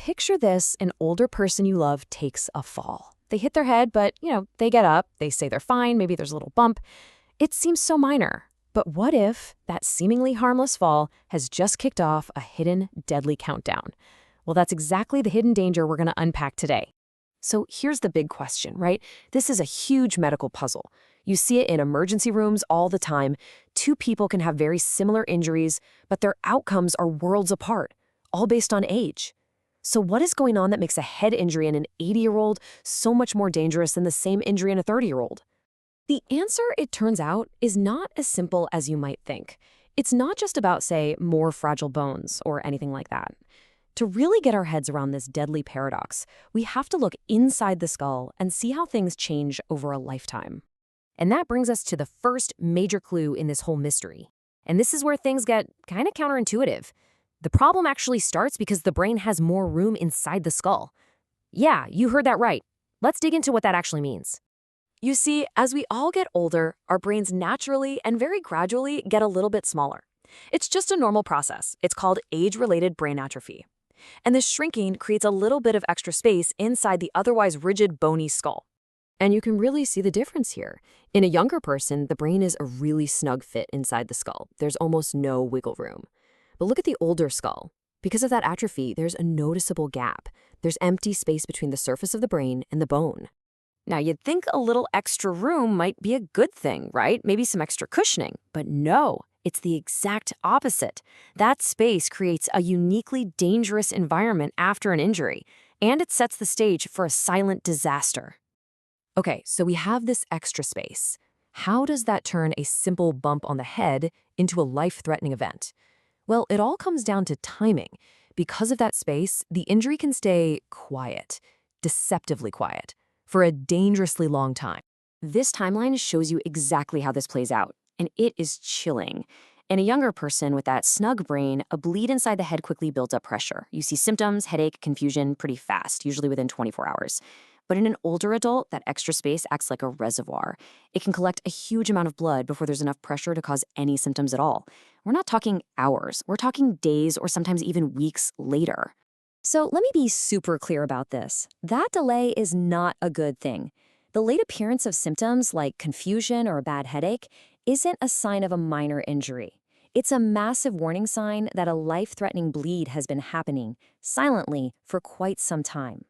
Picture this: an older person you love takes a fall. They hit their head, but, they get up, they say they're fine, maybe there's a little bump. It seems so minor. But what if that seemingly harmless fall has just kicked off a hidden, deadly countdown? Well, that's exactly the hidden danger we're going to unpack today. So here's the big question, right? This is a huge medical puzzle. You see it in emergency rooms all the time. Two people can have very similar injuries, but their outcomes are worlds apart, all based on age. So what is going on that makes a head injury in an 80-year-old so much more dangerous than the same injury in a 30-year-old? The answer, it turns out, is not as simple as you might think. It's not just about, say, more fragile bones or anything like that. To really get our heads around this deadly paradox, we have to look inside the skull and see how things change over a lifetime. And that brings us to the first major clue in this whole mystery. And this is where things get kind of counterintuitive. The problem actually starts because the brain has more room inside the skull. Yeah, you heard that right. Let's dig into what that actually means. You see, as we all get older, our brains naturally and very gradually get a little bit smaller. It's just a normal process. It's called age-related brain atrophy. And this shrinking creates a little bit of extra space inside the otherwise rigid, bony skull. And you can really see the difference here. In a younger person, the brain is a really snug fit inside the skull. There's almost no wiggle room. But look at the older skull. Because of that atrophy, there's a noticeable gap. There's empty space between the surface of the brain and the bone. Now, you'd think a little extra room might be a good thing, right? Maybe some extra cushioning. But no, it's the exact opposite. That space creates a uniquely dangerous environment after an injury, and it sets the stage for a silent disaster. Okay, so we have this extra space. How does that turn a simple bump on the head into a life-threatening event? Well, it all comes down to timing. Because of that space, the injury can stay quiet, deceptively quiet, for a dangerously long time. This timeline shows you exactly how this plays out, and it is chilling. In a younger person with that snug brain, a bleed inside the head quickly builds up pressure. You see symptoms, headache, confusion pretty fast, usually within 24 hours. But in an older adult, that extra space acts like a reservoir. It can collect a huge amount of blood before there's enough pressure to cause any symptoms at all. We're not talking hours, we're talking days or sometimes even weeks later. So let me be super clear about this. That delay is not a good thing. The late appearance of symptoms like confusion or a bad headache isn't a sign of a minor injury. It's a massive warning sign that a life-threatening bleed has been happening silently for quite some time.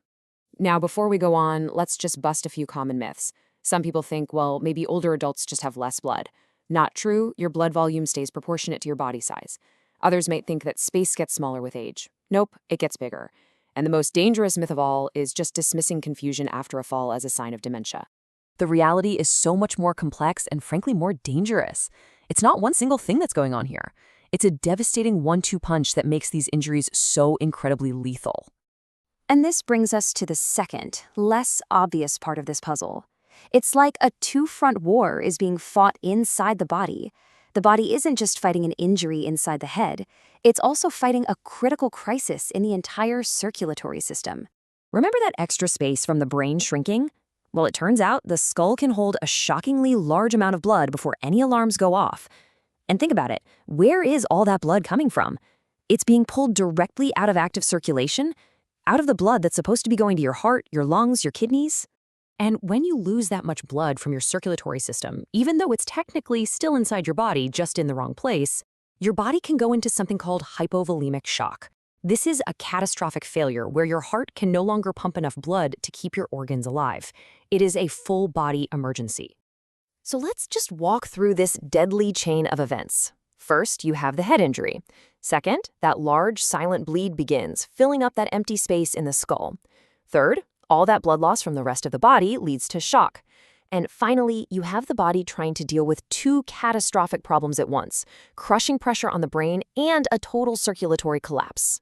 Now, before we go on, let's just bust a few common myths. Some people think, well, maybe older adults just have less blood. Not true. Your blood volume stays proportionate to your body size. Others might think that space gets smaller with age. Nope, it gets bigger. And the most dangerous myth of all is just dismissing confusion after a fall as a sign of dementia. The reality is so much more complex and frankly more dangerous. It's not one single thing that's going on here. It's a devastating 1-2 punch that makes these injuries so incredibly lethal. And this brings us to the second, less obvious part of this puzzle. It's like a two-front war is being fought inside the body. The body isn't just fighting an injury inside the head, it's also fighting a critical crisis in the entire circulatory system. Remember that extra space from the brain shrinking? Well, it turns out the skull can hold a shockingly large amount of blood before any alarms go off. And think about it, where is all that blood coming from? It's being pulled directly out of active circulation, out of the blood that's supposed to be going to your heart, your lungs, your kidneys. And when you lose that much blood from your circulatory system, even though it's technically still inside your body, just in the wrong place, your body can go into something called hypovolemic shock. This is a catastrophic failure where your heart can no longer pump enough blood to keep your organs alive. It is a full-body emergency. So let's just walk through this deadly chain of events. First, you have the head injury. Second, that large, silent bleed begins, filling up that empty space in the skull. Third, all that blood loss from the rest of the body leads to shock. And finally, you have the body trying to deal with two catastrophic problems at once, crushing pressure on the brain and a total circulatory collapse.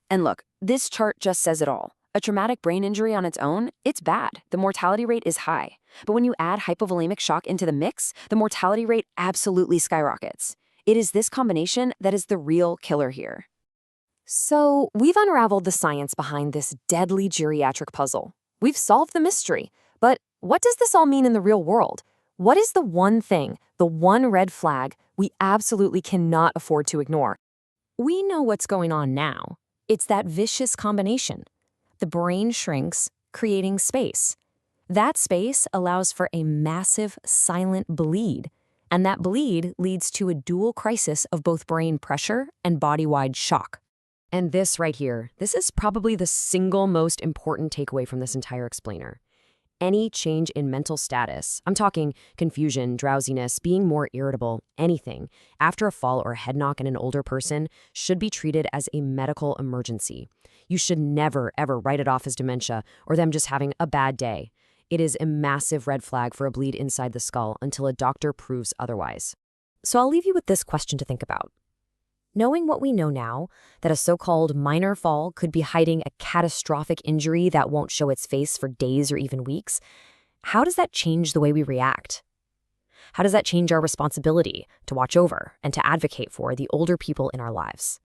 And look, this chart just says it all. A traumatic brain injury on its own, it's bad. The mortality rate is high. But when you add hypovolemic shock into the mix, the mortality rate absolutely skyrockets. It is this combination that is the real killer here. So we've unraveled the science behind this deadly geriatric puzzle. We've solved the mystery. But what does this all mean in the real world? What is the one thing, the one red flag we absolutely cannot afford to ignore? We know what's going on now. It's that vicious combination. The brain shrinks, creating space. That space allows for a massive, silent bleed, and that bleed leads to a dual crisis of both brain pressure and body-wide shock. And this right here, this is probably the single most important takeaway from this entire explainer. Any change in mental status, I'm talking confusion, drowsiness, being more irritable, anything, after a fall or a head knock in an older person should be treated as a medical emergency. You should never, ever write it off as dementia or them just having a bad day. It is a massive red flag for a bleed inside the skull until a doctor proves otherwise. So I'll leave you with this question to think about. Knowing what we know now, that a so-called minor fall could be hiding a catastrophic injury that won't show its face for days or even weeks, how does that change the way we react? How does that change our responsibility to watch over and to advocate for the older people in our lives?